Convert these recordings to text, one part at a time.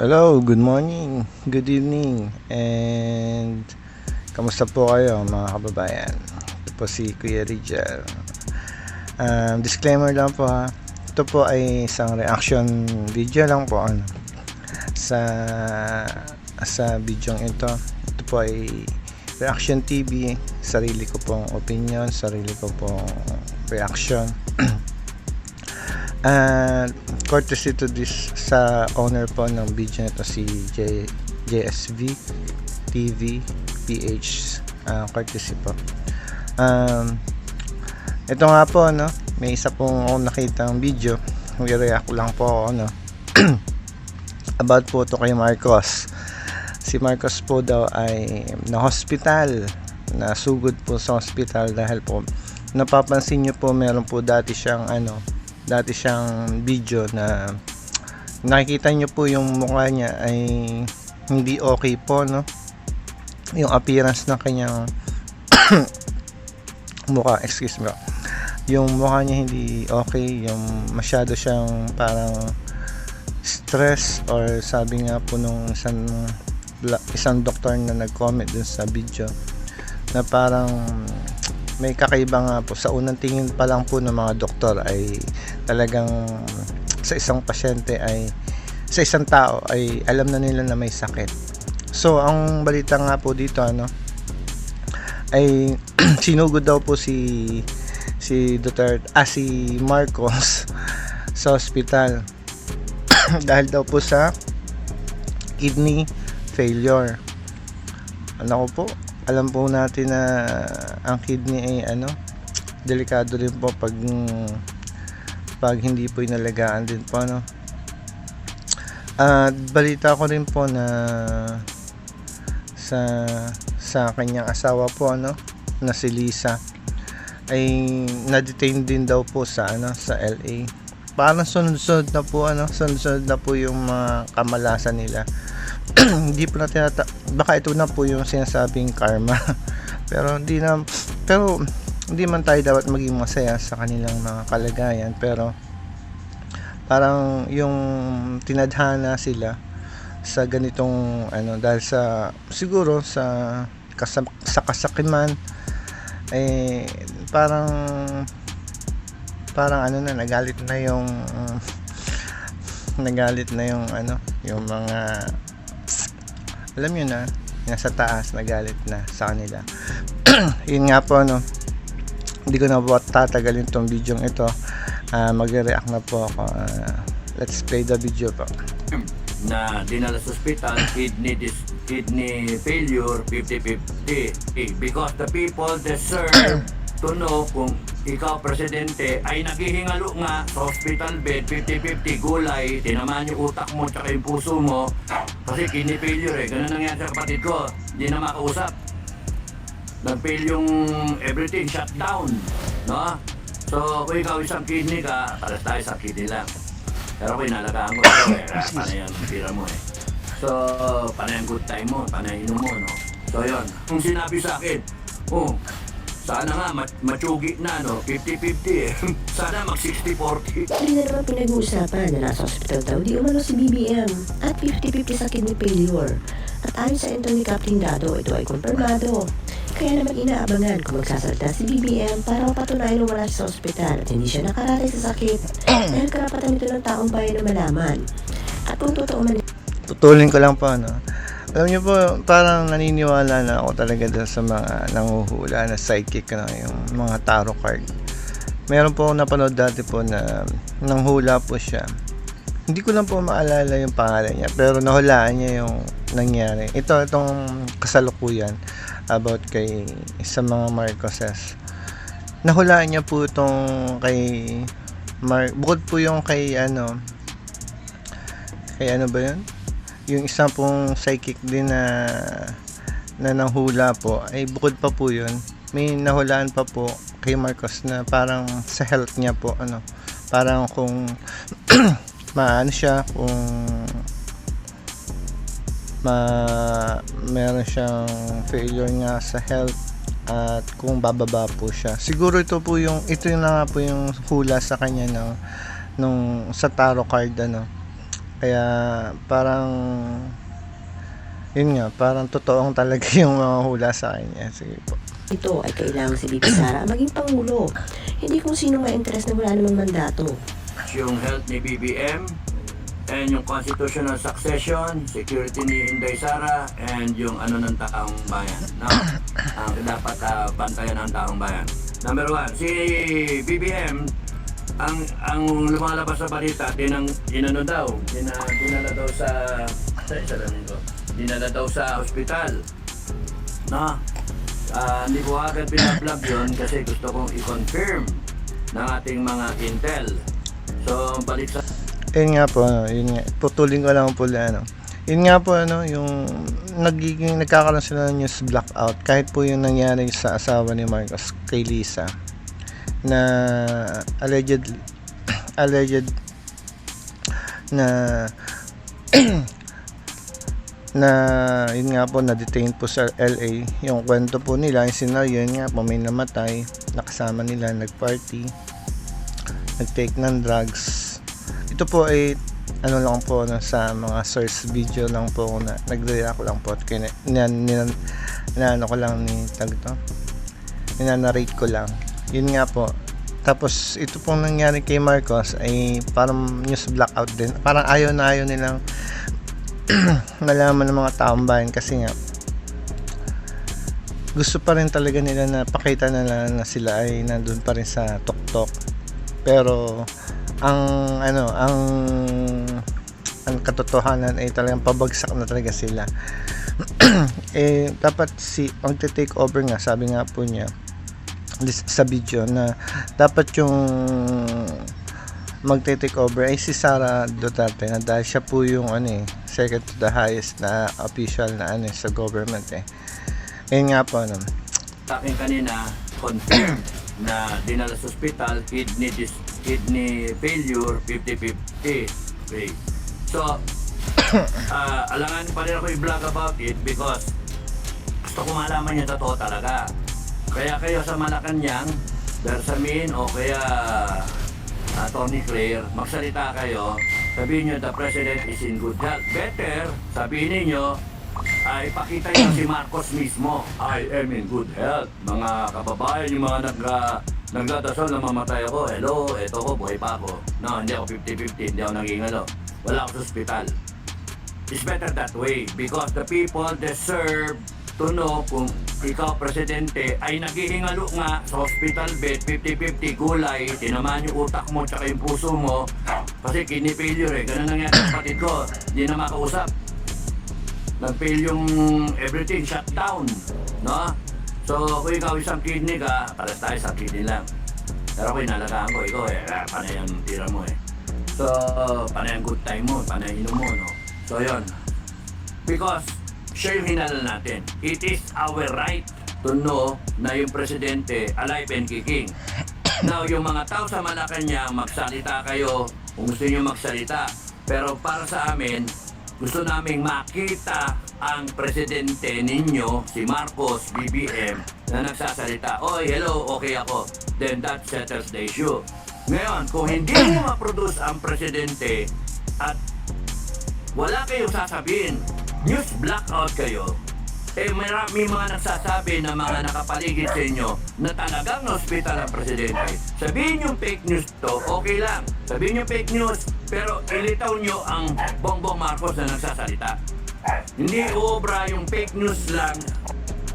Hello, good morning, good evening, and kamusta po kayo mga kababayan? Ito po si Kuya Rijal. Disclaimer lang po ha. Ito po ay isang reaction video lang po sa video ito. Ito po ay Reaction TV, sarili ko pong opinion, sarili ko pong reaction. Courtesy to this sa owner po ng video nito, si JSV TV PH, courtesy po. Ito nga po may isa pong ako nakitang video, react lang po ako about po to kay Marcos. Si Marcos po daw ay na-hospital, nasugod po sa hospital dahil po napapansin nyo po meron po dati siyang video na nakikita nyo po yung mukha niya ay hindi okay po yung appearance ng kanyang mukha, excuse me, yung mukha niya hindi okay, yung masyado siyang parang stress, or sabi nga po nung isang doktor na nag-comment dun sa video na parang may kakaiba nga po. Sa unang tingin pa lang po ng mga doktor ay talagang sa isang pasyente ay sa isang tao ay alam na nila na may sakit. So ang balita nga po dito ay sinugod daw po si Marcos sa hospital dahil daw po sa kidney failure. Ano po, alam po natin na ang kidney ay delikado rin po pag hindi po inalagaan din po at balita ko rin po na sa kanyang asawa po na si Lisa ay na-detain din daw po sa LA. Parang sunod-sunod na po yung mga kamalasan nila. Hindi po natin baka ito na po yung sinasabing karma. pero hindi man tayo dapat maging masaya sa kanilang mga kalagayan, pero parang yung tinadhana sila sa ganitong dahil siguro sa kasakiman eh parang nagalit na yung yung mga, alam nyo na, nasa taas, nagalit na sa kanila. Yun nga po hindi ko na po tatagalin tong video ito. Magre-react na po ako. Let's play the video po. Na dinala sa hospital, kidney failure 50-50, because the people deserve to know kung ikaw presidente ay naghihingalo nga sa hospital bed 50-50, gulay, tinamaan yung utak mo tsaka yung puso mo kasi kidney failure ganun nangyari sa kapatid ko, hindi na makausap, nag-fail yung everything, shut down, no? So kung ikaw isang kidney ka, paras tayo sa kidney lang, pero kung inalagaan ko ito panay ang pira mo so panay ang good time mo, panay inom mo, no? So yun, kung sinabi sa akin, sana nga matsugi na 50-50 sana mag 60-40. Hindi na naman pinag-uusapan na nasa hospital daw di umano si BBM at 50-50 sa kidney failure. At ayon sa Anthony Captain Dado, ito ay kumpirmado. Kaya naman inaabangan kung magsasalita si BBM para mapatunayan na wala siya sa ospital at hindi siya nakarating sa sakit dahil karapatan ito ng taong bayan na malaman. At kung totoo man, Tutulin ko lang po alam niyo po, parang naniniwala na ako talaga dun sa mga nanguhula na psychic yung mga tarot card. Meron po akong napanood dati po na nanghula po siya. Hindi ko lang po maalala yung pangalan niya, pero nahulaan niya yung nangyari. Itong kasalukuyan about kay sa mga Marcoses. Nahulaan niya po itong kay bukod po yung kay ano ba yun? Yung isang pong psychic din na nanghula po, ay bukod pa po yun, may nahulaan pa po kay Marcos na parang sa health niya po, parang kung maano siya, kung meron siyang failure nga sa health, at kung bababa po siya. Siguro ito na nga po yung hula sa kanya nung sa tarot card Kaya parang yun nga, parang totoong talaga yung mga hula sa akin. Sige po. Ito ay kailangan si Bibi Sara maging Pangulo. Hindi kung sino ma-interest na wala namang mandato. Yung health ni BBM, and yung constitutional succession, security ni Inday Sara, and yung ano ng taong bayan. No? Ang dapat bantayan ng taong bayan. Number 1, si BBM, ang lumalabas sa balita, dinala daw sa ospital. No? Hindi ko agad binablog yun kasi gusto kong i-confirm ng ating mga intel. So, balik sa... Yun nga po, yun nga. Putulin ko lang po Yun nga po, yung nagkakaroon sila ng news blackout. Kahit po yung nangyari sa asawa ni Marcos kay Lisa, na alleged na na yun nga po, na-detain po sa LA. Yung kwento po nila, yung scenario, yun nga po, may namatay, nakasama nila, nag-party, nag-take ng drugs. Ito po ay ano lang po, sa mga source video lang po, na nag-react lang po, inaano ko lang ni tagto, inanarrate ko lang. Yun nga po. Tapos ito pong nangyari kay Marcos ay parang news blackout din, parang ayaw nilang nalaman ng mga taong bayan, kasi nga gusto pa rin talaga nila na pakita na sila ay nandun pa rin sa tuktok. Pero ang katotohanan ay talagang pabagsak na talaga sila. Dapat magte-take over nga, sabi nga po niya sa video, na dapat yung magte-take over ay si Sara Duterte, na dahil siya po yung second to the highest na official na sa government Ayun nga po Sa akin kanina, confirmed na dinala sa hospital, kidney failure, 50-50. Okay. So, alangan pa rin ako i-vlog about it because gusto ko malaman yung totoo talaga. Kaya kayo sa Malacanang, Bersamin o kaya Tony Claire, magsalita kayo, sabihin nyo the president is in good health. Better, sabihin niyo ay pakita nyo si Marcos mismo, I am in good health. Mga kababayan, yung mga nagdadasal na mamatay ako, hello, eto ko, buhay pa ako. No, hindi ako 50-50, hindi ako nagingalo. Wala ako sa hospital. It's better that way because the people deserve to know kung ikaw, presidente, ay naghihingalo nga sa hospital bed, 50-50, gulay, tinamaan yung utak mo tsaka yung puso mo, kasi kidney failure ganun nangyari sa kapatid ko, hindi na makausap. Nag-fail yung everything, shut down, no? So, kung ikaw isang kidney ka, pares tayo sa kidney lang. Pero kung inalagaan ko, ikaw panay ang tira mo So, panay ang good time mo, panay inom mo, no? So, yun. Because, siya yung hinala natin. It is our right to know na yung presidente alive and kicking. Now, yung mga tao sa Malacanang, magsalita kayo kung gusto nyo magsalita. Pero para sa amin, gusto naming makita ang presidente ninyo, si Marcos, BBM, na nagsasalita, oy, hello, okay ako. Then that settles the issue. Ngayon, kung hindi mo ma-produce ang presidente at wala kayong sasabihin, news blackout kayo, may mga nagsasabi na mga nakapaligid sa inyo na talagang na-hospital ang presidente. Sabihin yung fake news to, okay lang. Sabihin yung fake news, pero ilitaw nyo ang Bongbong Marcos na nagsasalita. Hindi uobra yung fake news lang.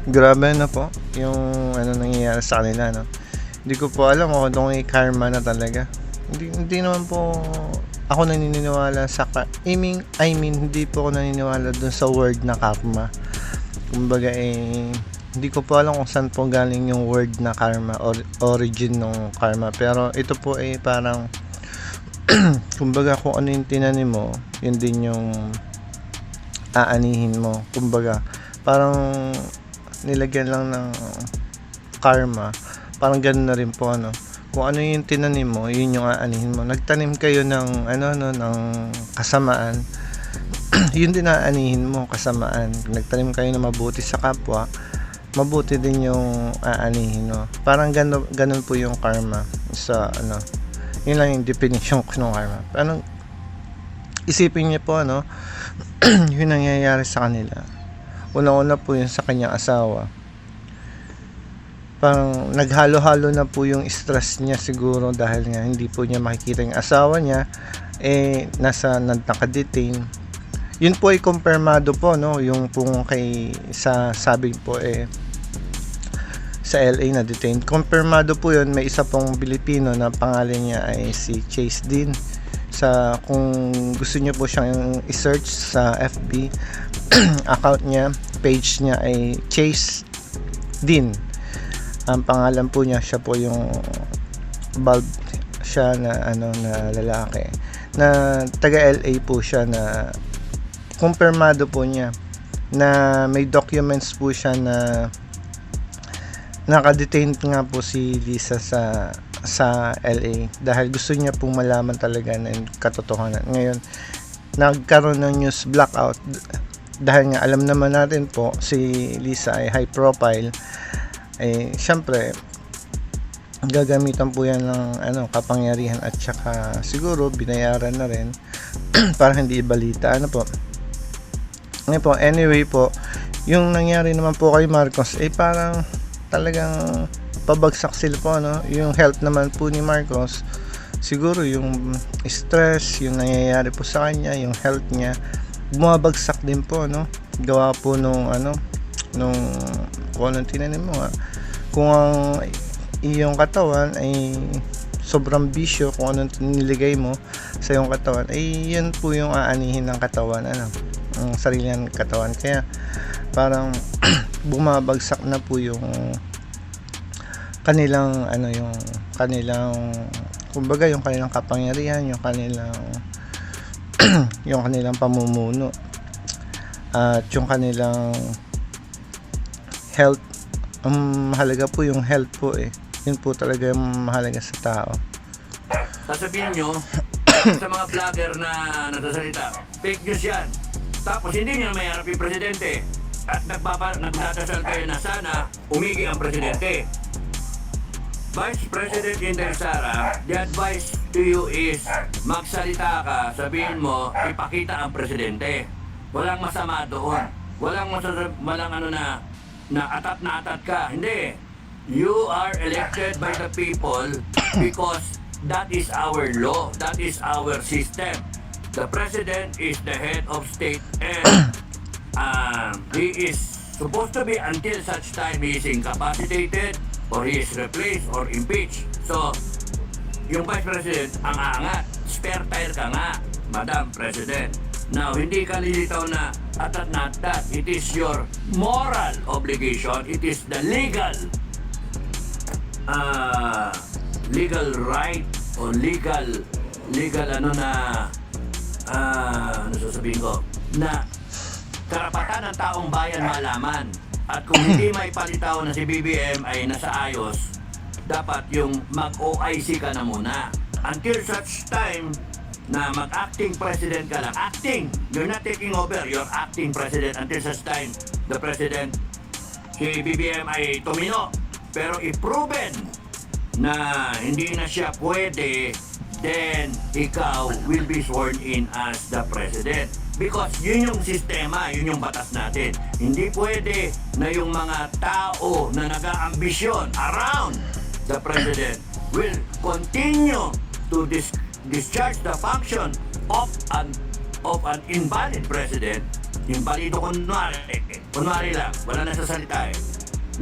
Grabe na po yung nangyayari sa kanila, no? Hindi ko po alam kung may karma na talaga. Hindi naman po ako naniniwala sa hindi po ako naniniwala dun sa word na karma. Kumbaga hindi ko po alam kung saan po galing yung word na karma or origin ng karma, pero ito po ay parang kumbaga kung ano yung tinanim mo, yun din yung aanihin mo. Kumbaga parang nilagyan lang ng karma, parang ganun na rin po kung ano yung tinanim mo, yun yung aanihin mo. Nagtanim kayo ng ng kasamaan, yun din aanihin mo, kasamaan. Nagtanim kayo na mabuti sa kapwa, mabuti din yung aanihin mo. Parang ganun po yung karma sa yun lang yung definition ko ng karma. isipin niyo po ano, yung nangyayari sa kanila. Una-una po yung sa kanyang asawa. Parang naghalo-halo na po yung stress niya siguro dahil nga hindi po niya makikita yung asawa niya naka-detain. Yun po ay kumpirmado po, no, yung pong kay sa sabi po sa LA na detain. Kumpirmado po yun. May isa pong Pilipino na pangalan niya ay si Chase Dean. Kung gusto niyo po siyang i-search sa FB account niya, page niya ay Chase Dean. Ang pangalan po niya, siya po yung bald siya na na lalaki na taga LA po siya, na kumpirmado po niya na may documents po siya na naka-detain nga po si Lisa sa LA dahil gusto niya pong malaman talaga ng katotohanan. Ngayon, nagkaroon ng news blackout dahil nga alam naman natin po si Lisa ay high profile. Syempre gagamitan po yan ng kapangyarihan at saka siguro binayaran na rin para hindi ibalita po. Ngayon po, anyway po, yung nangyari naman po kay Marcos parang talagang pabagsak sila po, yung health naman po ni Marcos, siguro yung stress, yung nangyayari po sa kanya, yung health niya bumabagsak din po, gawa po nung kung anong tinanin mo kung ang iyong katawan ay sobrang bisyo, kung anong niligay mo sa iyong katawan ay yan po yung aanihin ng katawan, ang sarili ng katawan. Kaya parang bumabagsak na po yung kanilang kumbaga yung kanilang kapangyarihan, yung kanilang pamumuno at yung kanilang health. Mahalaga po yung health po yun po talaga yung mahalaga sa tao. Sasabihin nyo sa mga vlogger na nagsasalita, fake news yan. Tapos hindi nyo may harap yung presidente at nagdadasal kayo na sana umigi ang presidente. Vice President Inday Sara, the advice to you is magsalita ka, sabihin mo, ipakita ang presidente. Walang masama doon. Walang na atat ka. Hindi. You are elected by the people because that is our law. That is our system. The president is the head of state and he is supposed to be until such time he is incapacitated or he is replaced or impeached. So, yung Vice President ang aangat. Spare tire ka nga, Madam President. Now, hindi ka lilitaw na atat na atat. It is your moral obligation. It is the legal right or legal sasabihin ko, na karapatan ng taong bayan malaman. At kung hindi may palitaw na si BBM ay nasa ayos, dapat yung mag-OIC ka na muna. Until such time na mag-acting president ka lang. Acting! You're not taking over. You're acting president until such time the president, si BBM ay tumino. Pero i-proven na hindi na siya pwede, then ikaw will be sworn in as the president. Because yun yung sistema, yun yung batas natin. Hindi pwede na yung mga tao na nag-aambisyon around the president will continue to discharge the function of an invalid president. Invalido kunwari lang, wala na sa salita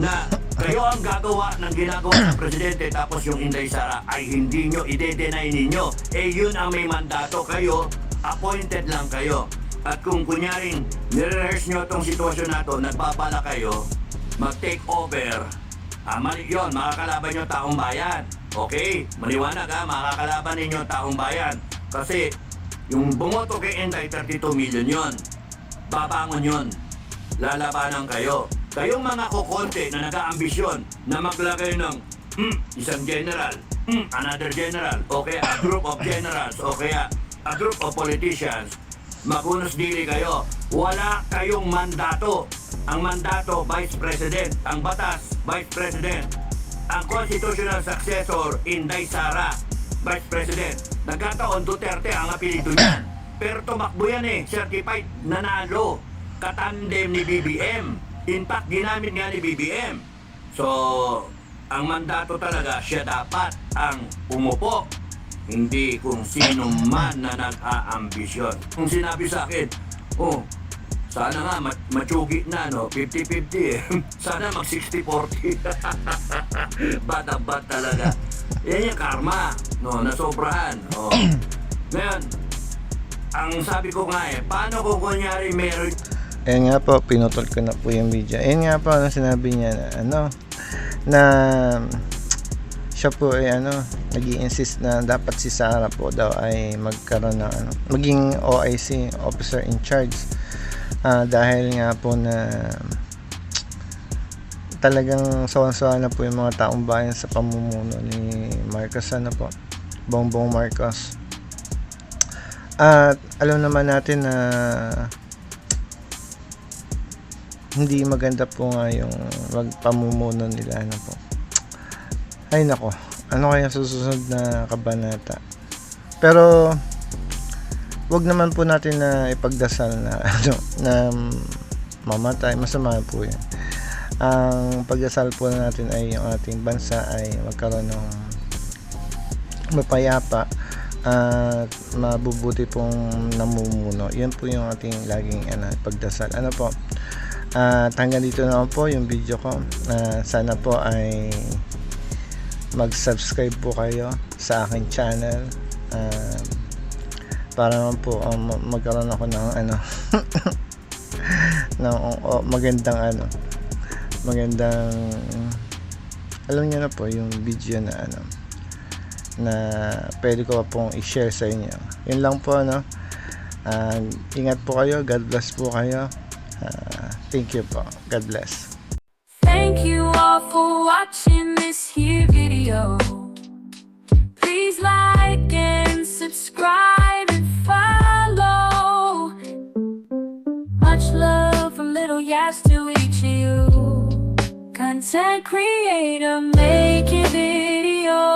na kayo ang gagawa ng ginagawa ng presidente, tapos yung Inday Sara ay hindi nyo, ide-deny ninyo. Yun ang may mandato, kayo appointed lang kayo. At kung kunyaring nire-rehearse nyo itong sitwasyon na to, nagbabala kayo mag-take over, mali yun, makakalaban nyo taong bayan. Okay, maliwanag makakalaban ninyo taong bayan. Kasi yung bumoto kay Inday, 32 million yun. Babangon yun. Lalabanan kayo. Kayong mga kukonte na nag-aambisyon na maglagay ng isang general, another general, o kaya a group of generals, o kaya a group of politicians, magunos dili kayo. Wala kayong mandato. Ang mandato, Vice President. Ang batas, Vice President. Ang constitutional successor, Inday Sara, Vice President. Nagkataon, Duterte ang apelido niyan. Pero tumakbo yan eh, certified, nanalo. Katandem ni BBM. In fact, ginamit nga ni BBM. So, ang mandato talaga, siya dapat ang umupo. Hindi kung sino man na nag-aambisyon. Kung sinabi sa akin, oh, sana nga matsugi na, no? 50-50 eh. Sana mag 60-40. Bad talaga. Yan yung karma, no? Nasobrahan. Oh. Ngayon, ang sabi ko nga eh, paano kung kunyari meron... Ayan nga po, pinutol ko na po yung video. Ayan nga po, sinabi niya na na siya po ay nag-i-insist na dapat si Sara po daw ay magkaroon ng maging OIC, officer in charge, dahil nga po na talagang sawan-sawa na po yung mga taong bayan sa pamumuno ni Marcos, Bongbong Marcos. At alam naman natin na hindi maganda po nga yung pamumuno nila po. Ay nako, ano kaya susunod na kabanata? Pero wag naman po natin na ipagdasal na na mamatay, masama po yan. Ang pagdasal po natin ay yung ating bansa ay magkaroon ng mapayapa at mabubuti pong namumuno. Yan po yung ating laging pagdasal. Ano po? Hanggang dito na po yung video ko. Sana po ay mag-subscribe po kayo sa aking channel, para naman po magkaroon ako ng ng magandang alam niyo na po yung video na na pwede ko pong i-share sa inyo. Yun lang po, ingat po kayo, God bless po kayo. Thank you po. God bless. Thank you all for watching this here video. Please like and subscribe and follow. Much love from Little Yas to each of you. Content creator making videos.